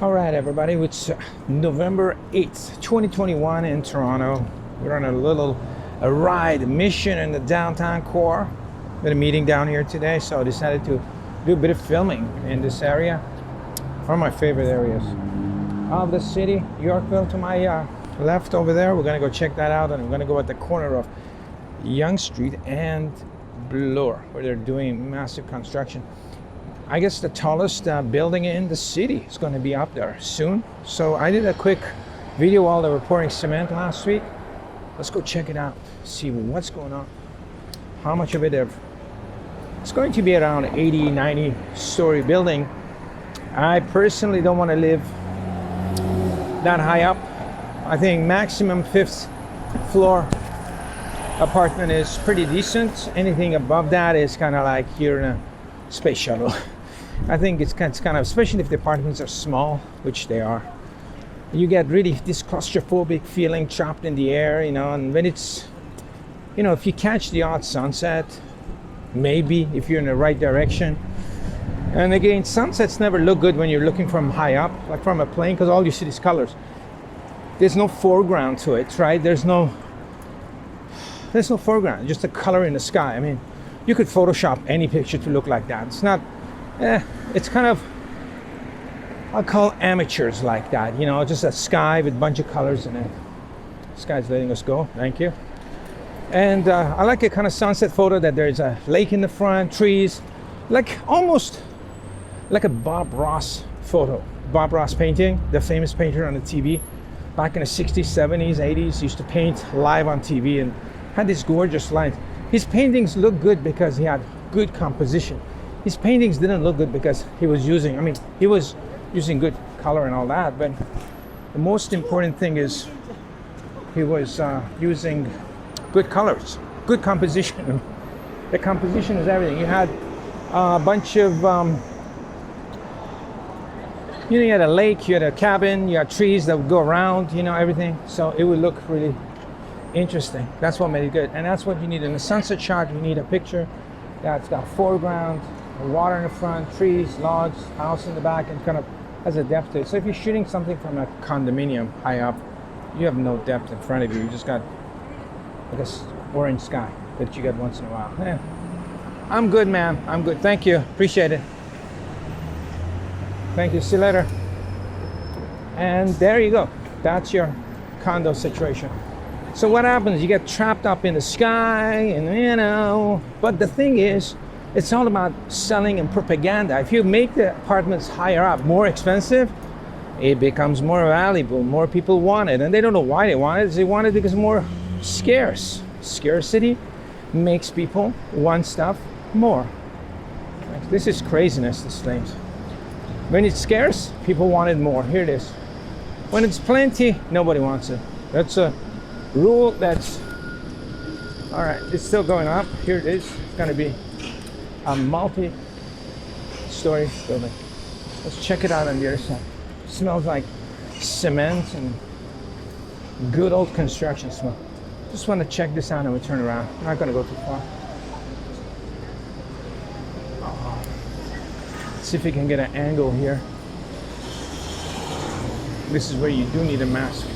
All right, everybody, it's November 8th, 2021 in Toronto. We're on a ride mission in the downtown core. Been a meeting down here today, so I decided to do a bit of filming in this area. One of my favorite areas of the city, Yorkville to my left over there. We're gonna go check that out, and I'm gonna go at the corner of Yonge Street and Bloor, where they're doing massive construction. I guess the tallest building in the city is going to be up there soon. So I did a quick video while they were pouring cement last week. Let's go check it out, see what's going on, how much of it it's going to be around 80, 90 story building. I personally don't want to live that high up. I think maximum 5th floor apartment is pretty decent. Anything above that is kind of like you're in a space shuttle. I think it's kind of, especially if the apartments are small, which they are, you get really this claustrophobic feeling trapped in the air, and when it's, if you catch the odd sunset, maybe if you're in the right direction. And again, sunsets never look good when you're looking from high up, like from a plane, because all you see is colors. There's no foreground to it, right? There's no foreground, just a color in the sky. I mean, you could Photoshop any picture to look like that. It's not, it's kind of, I'll call amateurs like that, just a sky with a bunch of colors in it. This guy's letting us go, thank you. And I like a kind of sunset photo that there's a lake in the front, trees, like almost like a Bob Ross photo. Bob Ross painting, the famous painter on the TV, back in the 60s, 70s, 80s, used to paint live on TV and had these gorgeous lines. His paintings look good because he had good composition. His paintings didn't look good because he was using good color and all that, but the most important thing is he was using good colors, good composition. The composition is everything. You had a bunch of, you had a lake, you had a cabin, you had trees that would go around, everything. So it would look really interesting. That's what made it good, and that's what you need in a sunset shot. You need a picture that's got foreground, water in the front, trees, logs, house in the back, and kind of has a depth to it. So if you're shooting something from a condominium high up, you have no depth in front of you. You just got, I guess, orange sky that you get once in a while. Yeah. I'm good, man. I'm good. Thank you. Appreciate it. Thank you. See you later. And there you go. That's your condo situation. So what happens? You get trapped up in the sky, and but the thing is, it's all about selling and propaganda. If you make the apartments higher up, more expensive, it becomes more valuable. More people want it, and they don't know why they want it. They want it because it's more scarce. Scarcity makes people want stuff more. This is craziness, this thing. When it's scarce, people want it more. Here it is. When it's plenty, nobody wants it. That's a rule that's, all right, it's still going up. Here it is. It's going to be a multi-story building. Let's check it out on the other side. It smells like cement and good old construction smell. Just want to check this out and we turn around. I'm not going to go too far. Let's see if we can get an angle here. This is where you do need a mask.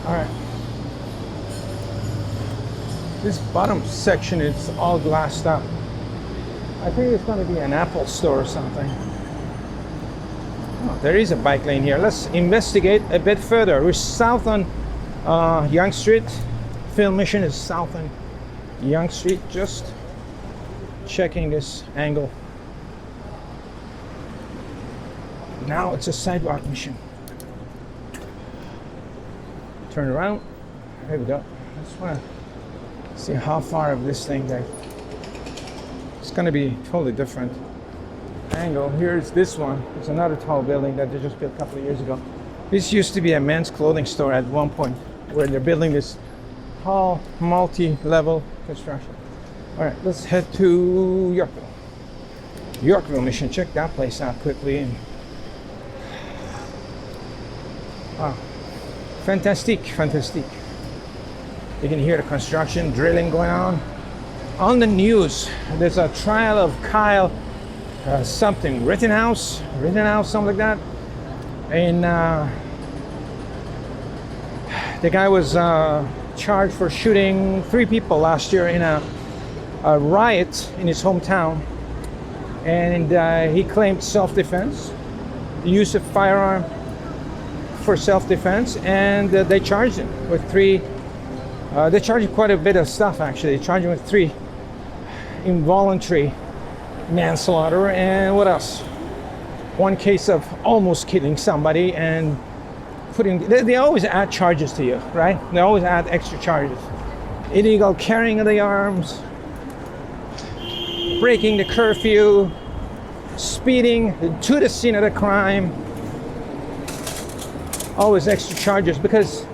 All right. This bottom section is all glassed up. I think it's going to be an Apple store or something. Oh, there is a bike lane here. Let's investigate a bit further. We're south on Yonge Street. Film mission is south on Yonge Street. Just checking this angle. Now it's a sidewalk mission. Turn around. There we go. I just want to see how far of this thing there. It's going to be totally different angle. Here's this one. It's another tall building that they just built a couple of years ago. This used to be a men's clothing store at one point, where they're building this tall, multi-level construction. All right, let's head to Yorkville. Yorkville mission. Check that place out quickly. Wow. Fantastic. You can hear the construction, drilling going on. on the news. There's a trial of Kyle something, Rittenhouse, something like that. And the guy was charged for shooting 3 people last year in a riot in his hometown. And he claimed self-defense, the use of firearm for self-defense, and they charged him with 3. They charged him quite a bit of stuff, actually. They charged him with 3 involuntary manslaughter, and what else? 1 case of almost killing somebody, and they always add charges to you, right? They always add extra charges. Illegal carrying of the arms, breaking the curfew, speeding to the scene of the crime. Always extra charges, because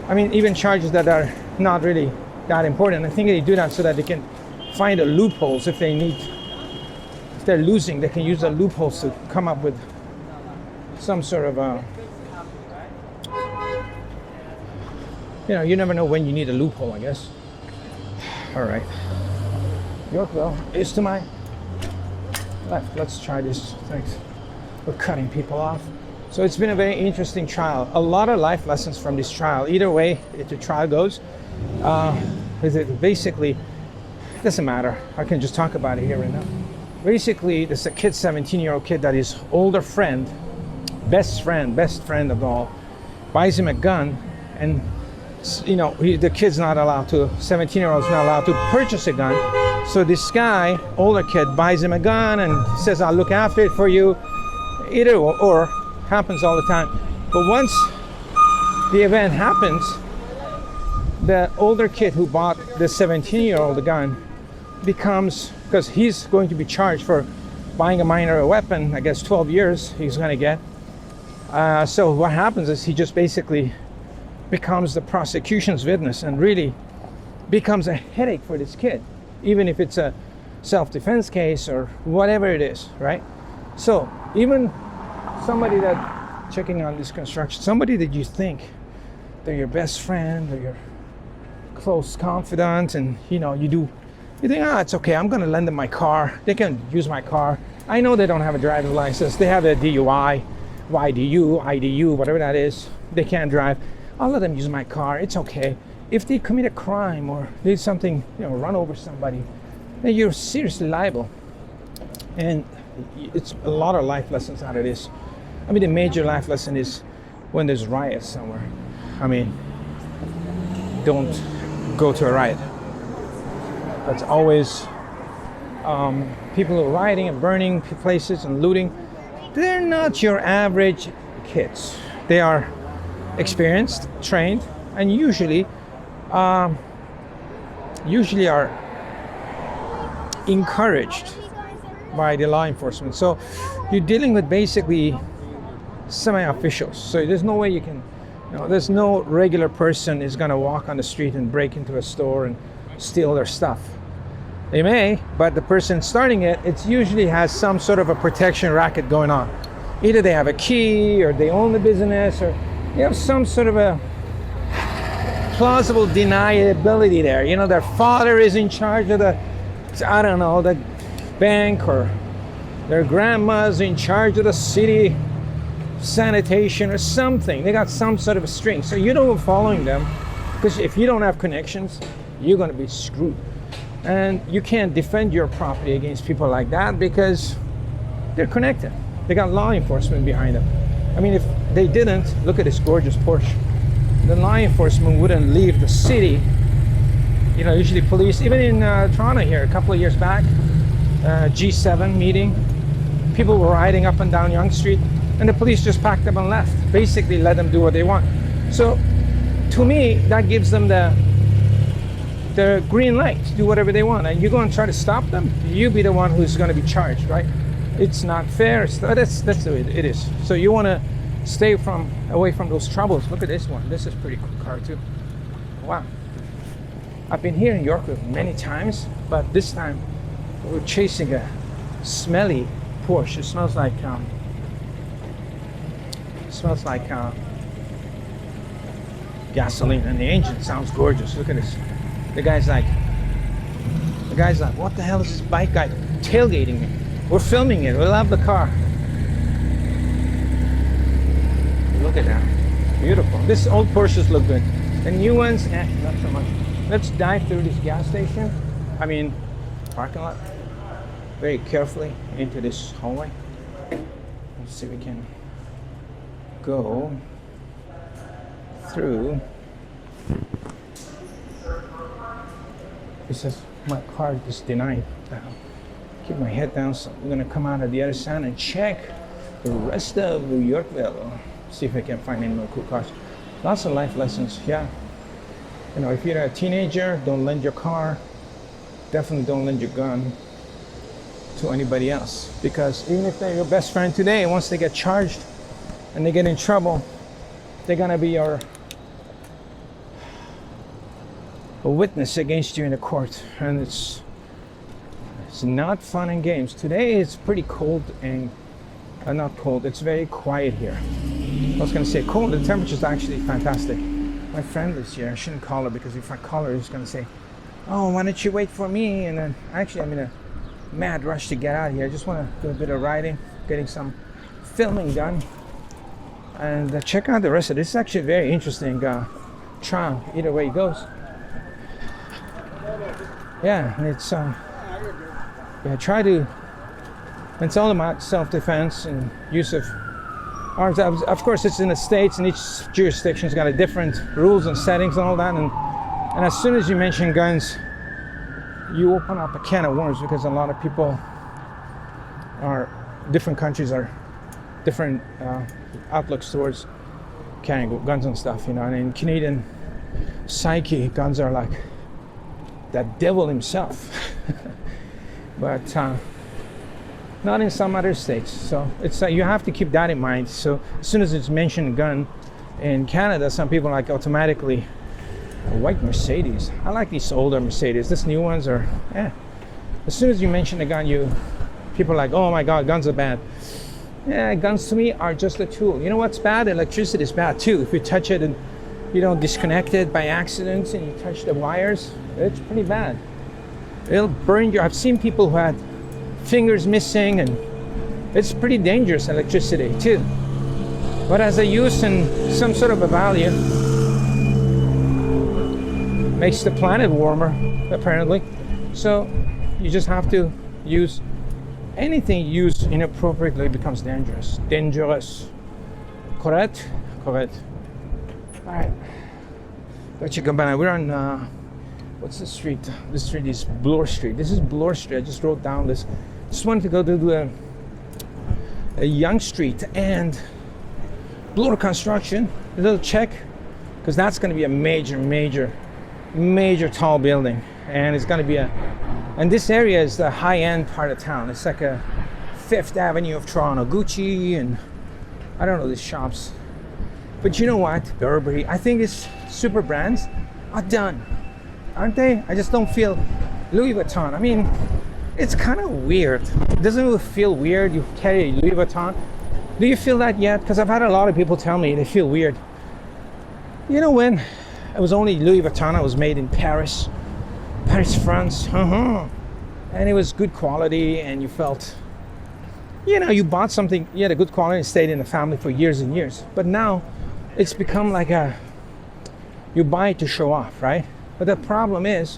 I mean, even charges that are not really that important. I think they do that so that they can find the loopholes if they need. If they're losing, they can use the loopholes to come up with some sort of you never know when you need a loophole, I guess. All right. Yorkville is to my left. Let's try this. Thanks. We're cutting people off. So it's been a very interesting trial. A lot of life lessons from this trial. Either way the trial goes, basically, it doesn't matter. I can just talk about it here right now. Basically, there's a kid, 17-year-old kid, that his older friend, best friend of all, buys him a gun, and the kid's not allowed to. 17-year-old's not allowed to purchase a gun. So this guy, older kid, buys him a gun and says, "I'll look after it for you." Either or. Happens all the time. But once the event happens, the older kid who bought the 17-year-old the gun becomes, because he's going to be charged for buying a minor a weapon, I guess 12 years he's going to get. So what happens is he just basically becomes the prosecution's witness and really becomes a headache for this kid, even if it's a self-defense case or whatever it is, right? So even somebody that checking on this construction, somebody that you think they're your best friend or your close confidant, and you think, it's okay, I'm going to lend them my car, they can use my car. I know they don't have a driver's license, they have a DUI, YDU, IDU, whatever that is, they can't drive. I'll let them use my car, it's okay. If they commit a crime or did something, run over somebody, then you're seriously liable. And it's a lot of life lessons out of this. I mean, the major life lesson is when there's riots somewhere. I mean, don't go to a riot. That's always people who are rioting and burning places and looting. They're not your average kids. They are experienced, trained, and usually are encouraged by the law enforcement. So you're dealing with basically semi-officials. So there's no way you can, there's no regular person is going to walk on the street and break into a store and steal their stuff. They may, but the person starting it usually has some sort of a protection racket going on. Either they have a key, or they own the business, or they have some sort of a plausible deniability there. Their father is in charge of the bank, or their grandma's in charge of the city sanitation or something. They got some sort of a string. So you don't go following them, because if you don't have connections, you're going to be screwed. And you can't defend your property against people like that, because they're connected. They got law enforcement behind them. I mean, if they didn't, look at this gorgeous Porsche. The law enforcement wouldn't leave the city. Usually police, even in Toronto here, a couple of years back, G7 meeting, people were riding up and down Yonge Street, and the police just packed them and left. Basically let them do what they want. So to me, that gives them the green light to do whatever they want. And you go and try to stop them, you be the one who's going to be charged, right? It's not fair. That's the way it is. So you want to stay away from those troubles. Look at this one. This is a pretty cool car too. Wow. I've been here in Yorkville many times, but this time we're chasing a smelly Porsche. It smells like gasoline, and the engine sounds gorgeous. Look at this. The guy's like guy's like, what the hell is this bike guy tailgating me? We're filming it. We love the car. Look at that. Beautiful. This old Porsches look good. The new ones, not so much. Let's dive through this gas station. Parking lot. Very carefully into this hallway. Let's see if we can go through. It says my card is denied. Keep my head down, so I'm gonna come out of the other side and check the rest of Yorkville. See if I can find any more cool cars. Lots of life lessons, yeah. You know, if you're a teenager, don't lend your car. Definitely don't lend your gun to anybody else, because even if they're your best friend today, once they get charged and they get in trouble, they're gonna be a witness against you in the court, and it's not fun and games. Today it's pretty cold and not cold, it's very quiet here. I was gonna say cold, the temperature's actually fantastic. My friend lives here. I shouldn't call her, because if I call her, she's gonna say, oh, why don't you wait for me? And then actually I'm in a mad rush to get out of here. I just want to do a bit of riding, getting some filming done, and check out the rest of this. It's actually a very interesting trial, either way it goes. Yeah, and it's it's all about self-defense and use of arms. Of course, it's in the States, and each jurisdiction's got a different rules and settings and all that, and as soon as you mention guns, you open up a can of worms, because a lot of people different countries are different outlooks towards carrying guns and stuff, you know. And in Canadian psyche, guns are like that devil himself. But not in some other states. So it's you have to keep that in mind. So as soon as it's mentioned gun in Canada, some people like automatically a white Mercedes. I like these older Mercedes. These new ones are, as soon as you mention a gun, people are like, oh my God, guns are bad. Yeah, guns to me are just a tool. You know what's bad? Electricity is bad too. If you touch it and you don't disconnect it by accident and you touch the wires, it's pretty bad. It'll burn you. I've seen people who had fingers missing, and it's pretty dangerous, electricity too. But as a use and some sort of a value, makes the planet warmer, apparently. So you just have to use anything used inappropriately becomes dangerous. Correct? Correct. All right. We're on what's the street? This street is Bloor Street. This is Bloor Street. I just wrote down this. Just wanted to go to a Young Street and Bloor Construction. A little check, because that's going to be a major tall building, and it's going to be and this area is the high-end part of town. It's like a Fifth Avenue of Toronto. Gucci and I don't know, these shops. But you know what, Burberry, I think it's super brands are done, aren't they? I just don't feel Louis Vuitton. I mean, it's kind of weird. Doesn't it feel weird you carry Louis Vuitton? Do you feel that yet? Because I've had a lot of people tell me they feel weird. You know, when it was only Louis Vuitton, it was made in Paris, France, and it was good quality, and you felt, you know, you bought something, you had a good quality, and stayed in the family for years and years. But now it's become like you buy it to show off, right? But the problem is,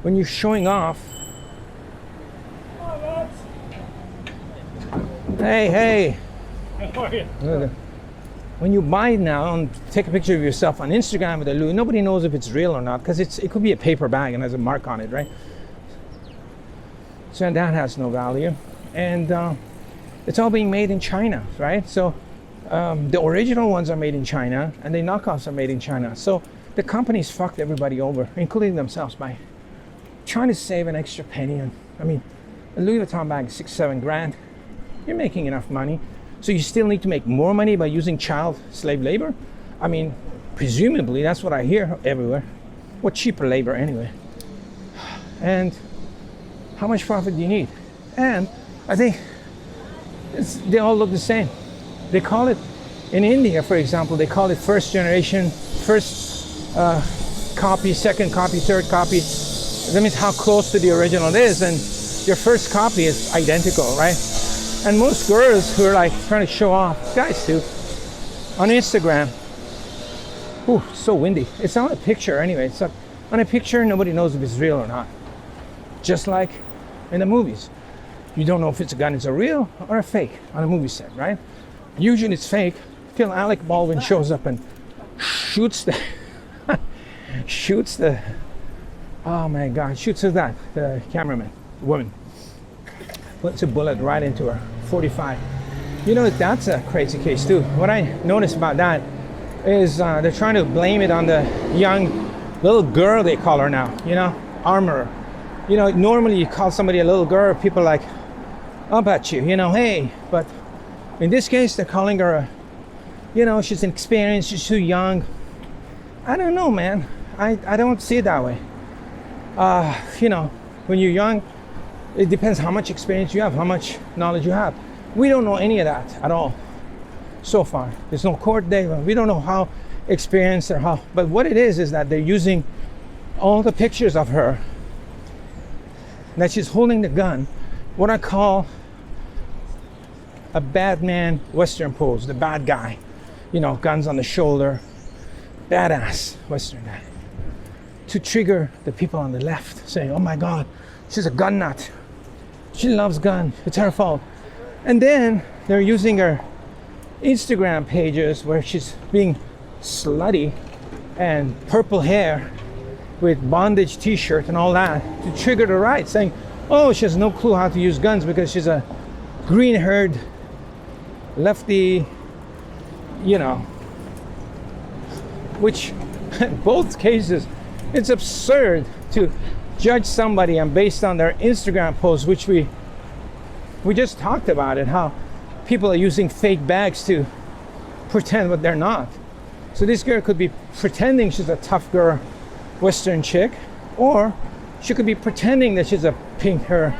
when you're showing off, hey, How are you? when you buy it now and take a picture of yourself on Instagram with a Louis, nobody knows if it's real or not, because it could be a paper bag and has a mark on it, right? So that has no value, and it's all being made in China, right? So the original ones are made in China, and the knockoffs are made in China. So the companies fucked everybody over, including themselves, by trying to save an extra penny. And I mean, a Louis Vuitton bag is $6-7 grand. You're making enough money. So you still need to make more money by using child slave labor? I mean, presumably, that's what I hear everywhere. What cheaper labor anyway? And how much profit do you need? And I think they all look the same. They call it, in India, for example, they call it first generation, first copy, second copy, third copy. That means how close to the original it is, and your first copy is identical, right? And most girls who are like trying to show off, guys too, on Instagram. Ooh, so windy. It's not a picture anyway. It's not, on a picture, nobody knows if it's real or not. Just like in the movies. You don't know if it's a gun, it's a real or a fake on a movie set, right? Usually it's fake till Alec Baldwin shows up and shoots the oh my god, shoots at that, the cameraman, the woman. Puts a bullet right into her, 45. You know, that's a crazy case too. What I noticed about that is they're trying to blame it on the young little girl, they call her now, you know, armorer. You know, normally you call somebody a little girl, people are like, up at you, you know, hey. But in this case, they're calling her a, you know, she's inexperienced, she's too young. I don't know, man. I don't see it that way. You know, when you're young, it depends how much experience you have, how much knowledge you have. We don't know any of that at all so far. There's no court data. We don't know how experienced or how, but what it is that they're using all the pictures of her that she's holding the gun, what I call a bad man Western pose, the bad guy, you know, guns on the shoulder, badass Western guy, to trigger the people on the left saying, oh my god, she's a gun nut, she loves gun, it's her fault. And then they're using her Instagram pages where she's being slutty and purple hair with bondage t-shirt and all that to trigger the right, saying, oh, she has no clue how to use guns because she's a green-haired lefty, you know, which in both cases, it's absurd to judge somebody and based on their Instagram posts, which we just talked about it, how people are using fake bags to pretend what they're not. So this girl could be pretending she's a tough girl, Western chick, or she could be pretending that she's a pink hair,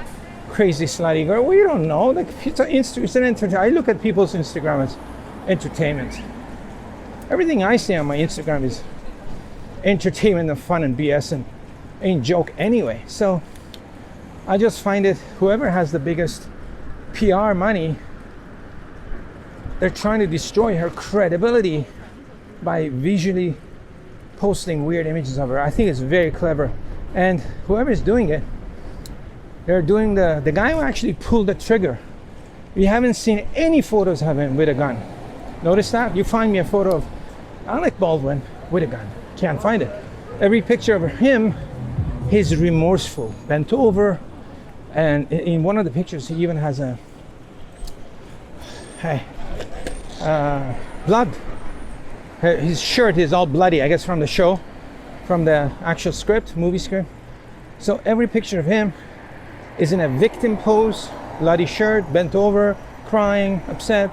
crazy slutty girl. Well, you don't know. Like, it's an entertainment. I look at people's Instagram as entertainment. Everything I see on my Instagram is entertainment and fun and BS and ain't joke anyway. So I just find it, whoever has the biggest PR money, they're trying to destroy her credibility by visually posting weird images of her. I think it's very clever. And whoever is doing it, they're doing the guy who actually pulled the trigger. We haven't seen any photos of him with a gun. Notice that? You find me a photo of Alec Baldwin with a gun. Can't find it. Every picture of him, he's remorseful, bent over, and in one of the pictures he even has a blood. His shirt is all bloody, I guess from the show, from the actual script, movie script. So every picture of him is in a victim pose, bloody shirt, bent over, crying, upset.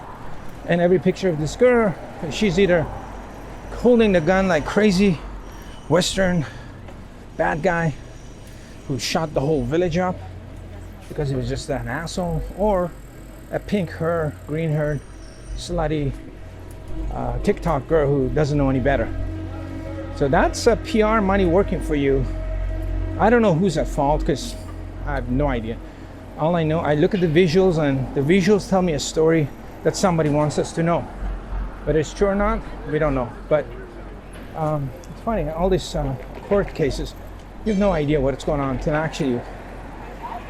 And every picture of this girl, she's either holding the gun like crazy Western bad guy who shot the whole village up because he was just an asshole, or a pink hair, green haired, slutty TikTok girl who doesn't know any better. So that's a PR money working for you. I don't know who's at fault because I have no idea. All I know, I look at the visuals and the visuals tell me a story that somebody wants us to know. Whether it's true or not, we don't know. But it's funny, all these court cases, you have no idea what's going on until actually you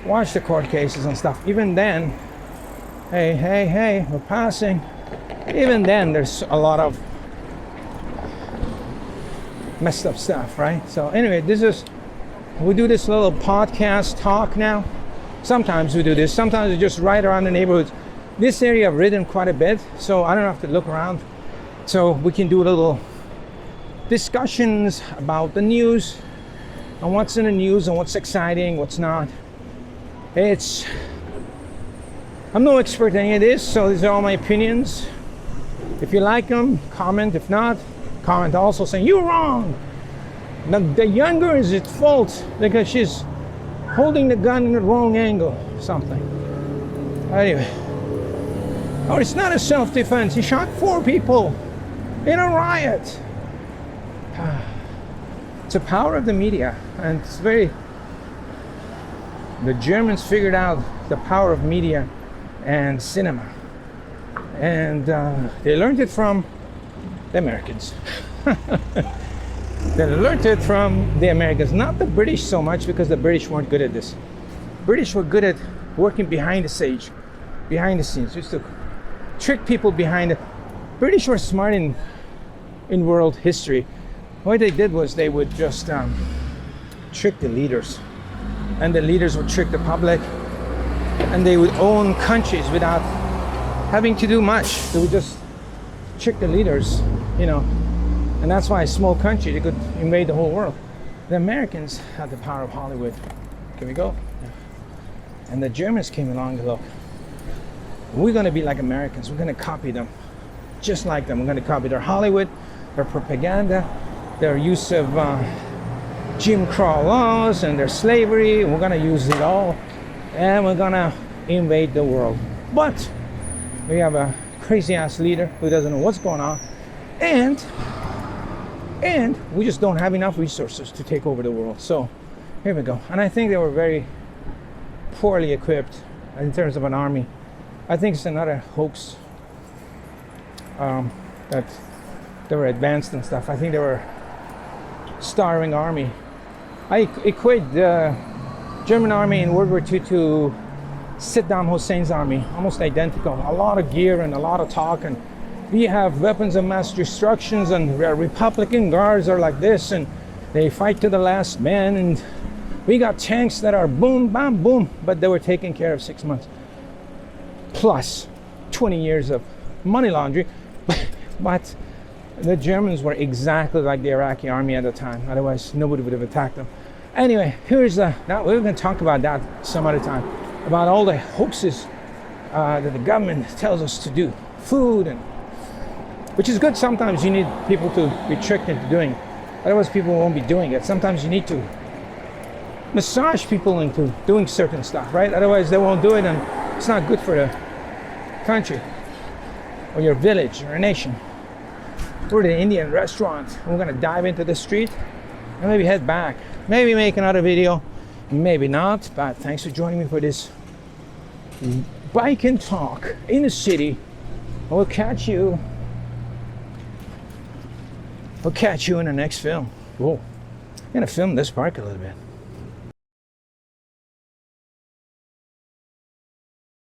watch the court cases and stuff. Even then, hey, we're passing. Even then, there's a lot of messed up stuff, right? So anyway, we do this little podcast talk now. Sometimes we do this. Sometimes we just ride around the neighborhoods. This area I've ridden quite a bit, so I don't have to look around. So we can do little discussions about the news and what's in the news and what's exciting, what's not. I'm no expert in any of this, so these are all my opinions. If you like them, comment. If not, comment also saying you're wrong. Now, the younger is at fault because she's holding the gun in the wrong angle, something. Anyway, or it's not a self-defense. He shot 4 people in a riot. It's the power of the media, and it's very The Germans figured out the power of media and cinema, and they learned it from the Americans. They learned it from the Americans, not the British so much, because the British weren't good at this. British were good at working behind the scenes, used to trick people behind it. British were smart in world history. What they did was they would just trick the leaders, and the leaders would trick the public, and they would own countries without having to do much. They would just trick the leaders, you know. And that's why a small country, they could invade the whole world. The Americans had the power of Hollywood. Can we go? Yeah. And the Germans came along and look, we're going to be like Americans. We're going to copy them, just like them. We're going to copy their Hollywood, their propaganda, their use of Jim Crow laws and their slavery. We're going to use it all, and we're going to invade the world. But we have a crazy ass leader who doesn't know what's going on, and we just don't have enough resources to take over the world. So here we go. And I think they were very poorly equipped in terms of an army. I think it's another hoax that they were advanced and stuff. I think they were starving army. I equate the German army in World War II to Saddam Hussein's army, almost identical. A lot of gear and a lot of talk, and we have weapons of mass destructions, and Republican guards are like this, and they fight to the last man, and we got tanks that are boom, bam, boom, but they were taken care of 6 months. Plus 20 years of money laundering. But the Germans were exactly like the Iraqi army at the time. Otherwise, nobody would have attacked them. Anyway, here's we're going to talk about that some other time, about all the hoaxes that the government tells us to do. Food, and which is good. Sometimes you need people to be tricked into doing it. Otherwise, people won't be doing it. Sometimes you need to massage people into doing certain stuff, right? Otherwise, they won't do it, and it's not good for the country or your village or a nation. We're at an Indian restaurant. We're gonna dive into the street and maybe head back. Maybe make another video, maybe not. But thanks for joining me for this bike and talk in the city. We'll catch you in the next film. Whoa, I'm gonna film this park a little bit.